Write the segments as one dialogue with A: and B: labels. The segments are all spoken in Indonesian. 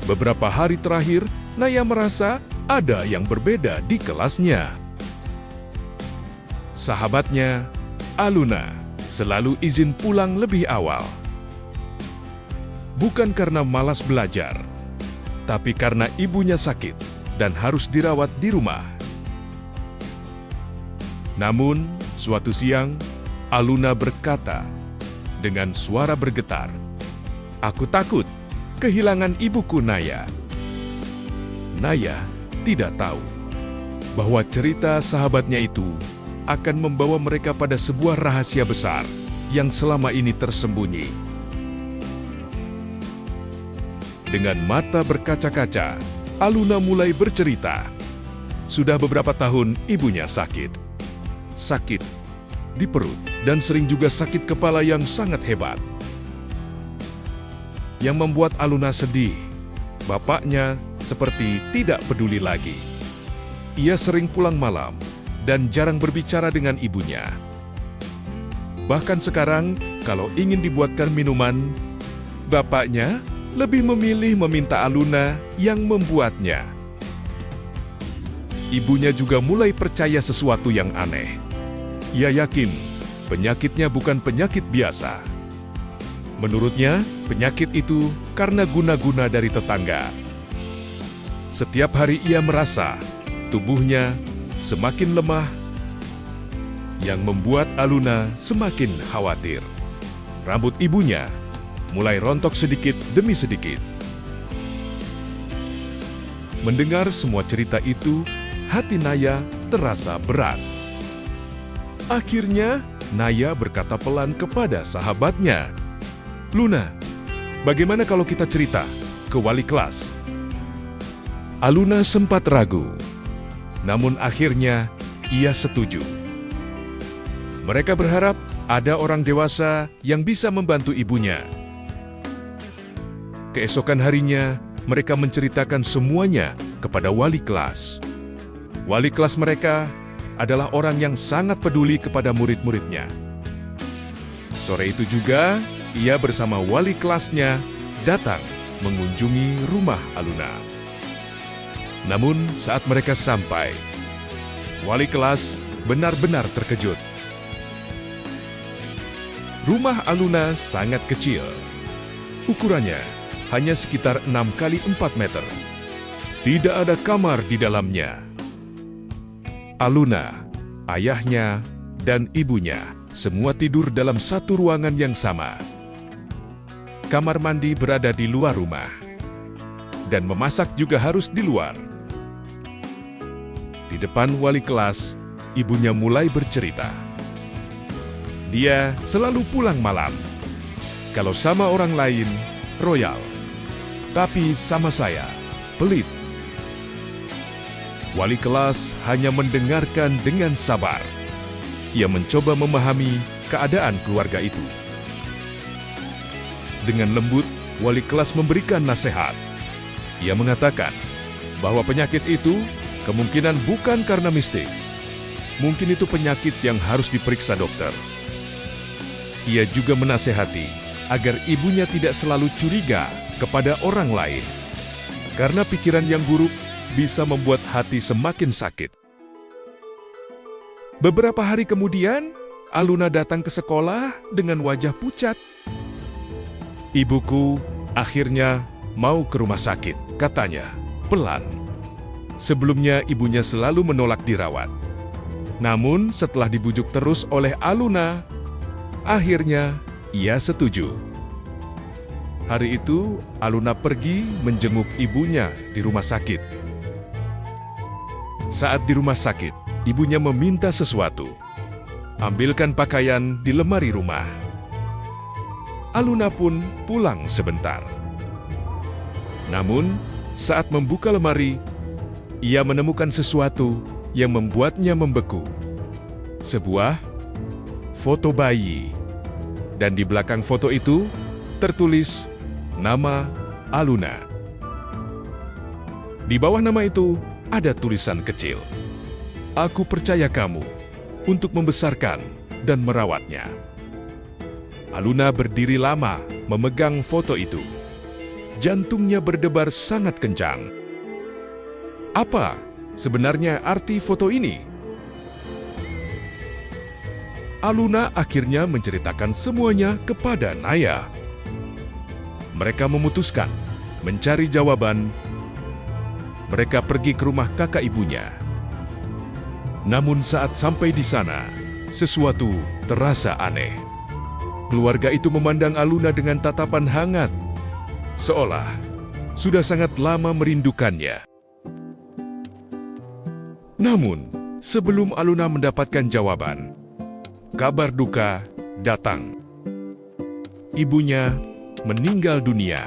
A: Beberapa hari terakhir, Naya merasa ada yang berbeda di kelasnya. Sahabatnya, Aluna, selalu izin pulang lebih awal. Bukan karena malas belajar, tapi karena ibunya sakit dan harus dirawat di rumah. Namun, suatu siang, Aluna berkata dengan suara bergetar, "Aku takut kehilangan ibuku Naya." Naya tidak tahu bahwa cerita sahabatnya itu akan membawa mereka pada sebuah rahasia besar yang selama ini tersembunyi. Dengan mata berkaca-kaca, Aluna mulai bercerita. Sudah beberapa tahun ibunya sakit. Sakit di perut dan sering juga sakit kepala yang sangat hebat. Yang membuat Aluna sedih, bapaknya seperti tidak peduli lagi. Ia sering pulang malam dan jarang berbicara dengan ibunya. Bahkan sekarang, kalau ingin dibuatkan minuman, bapaknya lebih memilih meminta Aluna yang membuatnya. Ibunya juga mulai percaya sesuatu yang aneh. Ia yakin penyakitnya bukan penyakit biasa. Menurutnya, penyakit itu karena guna-guna dari tetangga. Setiap hari ia merasa tubuhnya semakin lemah, yang membuat Aluna semakin khawatir. Rambut ibunya mulai rontok sedikit demi sedikit. Mendengar semua cerita itu, hati Naya terasa berat. Akhirnya, Naya berkata pelan kepada sahabatnya, "Luna, bagaimana kalau kita cerita ke wali kelas?" Aluna sempat ragu. Namun akhirnya, ia setuju. Mereka berharap ada orang dewasa yang bisa membantu ibunya. Keesokan harinya, mereka menceritakan semuanya kepada wali kelas. Wali kelas mereka adalah orang yang sangat peduli kepada murid-muridnya. Sore itu juga, ia bersama wali kelasnya datang mengunjungi rumah Aluna. Namun saat mereka sampai, wali kelas benar-benar terkejut. Rumah Aluna sangat kecil. Ukurannya hanya sekitar 6 kali 4 meter. Tidak ada kamar di dalamnya. Aluna, ayahnya, dan ibunya semua tidur dalam satu ruangan yang sama. Kamar mandi berada di luar rumah. Dan memasak juga harus di luar. Di depan wali kelas, ibunya mulai bercerita. Dia selalu pulang malam. Kalau sama orang lain, royal. Tapi sama saya, pelit. Wali kelas hanya mendengarkan dengan sabar. Ia mencoba memahami keadaan keluarga itu. Dengan lembut, wali kelas memberikan nasihat. Ia mengatakan bahwa penyakit itu kemungkinan bukan karena mistik. Mungkin itu penyakit yang harus diperiksa dokter. Ia juga menasehati agar ibunya tidak selalu curiga kepada orang lain. Karena pikiran yang buruk bisa membuat hati semakin sakit. Beberapa hari kemudian, Aluna datang ke sekolah dengan wajah pucat. "Ibuku akhirnya mau ke rumah sakit," katanya, pelan. Sebelumnya ibunya selalu menolak dirawat. Namun setelah dibujuk terus oleh Aluna, akhirnya ia setuju. Hari itu, Aluna pergi menjenguk ibunya di rumah sakit. Saat di rumah sakit, ibunya meminta sesuatu. "Ambilkan pakaian di lemari rumah." Aluna pun pulang sebentar. Namun, saat membuka lemari, ia menemukan sesuatu yang membuatnya membeku. Sebuah foto bayi. Dan di belakang foto itu tertulis nama Aluna. Di bawah nama itu ada tulisan kecil, "Aku percaya kamu untuk membesarkan dan merawatnya." Aluna berdiri lama memegang foto itu. Jantungnya berdebar sangat kencang. Apa sebenarnya arti foto ini? Aluna akhirnya menceritakan semuanya kepada Naya. Mereka memutuskan mencari jawaban. Mereka pergi ke rumah kakak ibunya. Namun saat sampai di sana, sesuatu terasa aneh. Keluarga itu memandang Aluna dengan tatapan hangat, seolah sudah sangat lama merindukannya. Namun, sebelum Aluna mendapatkan jawaban, kabar duka datang. Ibunya meninggal dunia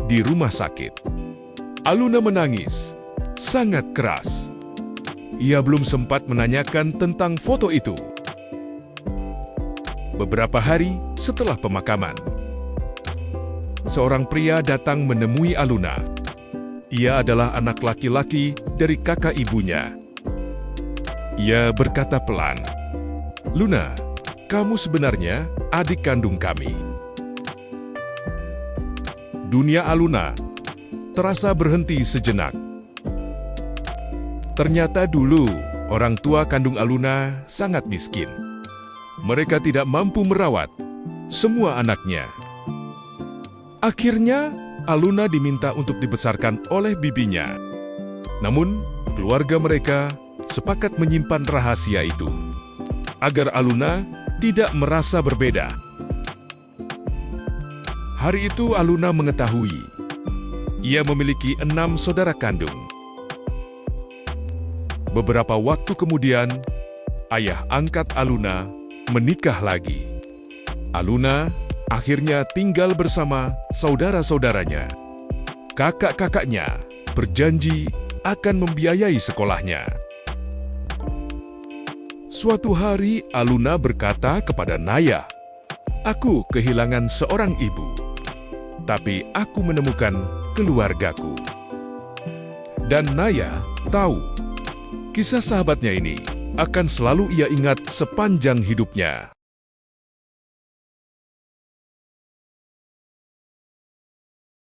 A: di rumah sakit. Aluna menangis sangat keras. Ia belum sempat menanyakan tentang foto itu. Beberapa hari setelah pemakaman, seorang pria datang menemui Aluna. Ia adalah anak laki-laki dari kakak ibunya. Ia berkata pelan, "Luna, kamu sebenarnya adik kandung kami." Dunia Aluna terasa berhenti sejenak. Ternyata dulu orang tua kandung Aluna sangat miskin. Mereka tidak mampu merawat semua anaknya. Akhirnya, Aluna diminta untuk dibesarkan oleh bibinya. Namun, keluarga mereka sepakat menyimpan rahasia itu, agar Aluna tidak merasa berbeda. Hari itu Aluna mengetahui, ia memiliki 6 saudara kandung. Beberapa waktu kemudian, ayah angkat Aluna menikah lagi. Aluna akhirnya tinggal bersama saudara-saudaranya. Kakak-kakaknya berjanji akan membiayai sekolahnya. Suatu hari, Aluna berkata kepada Naya, "Aku kehilangan seorang ibu, tapi aku menemukan keluargaku." Dan Naya tahu, kisah sahabatnya ini akan selalu ia ingat sepanjang hidupnya.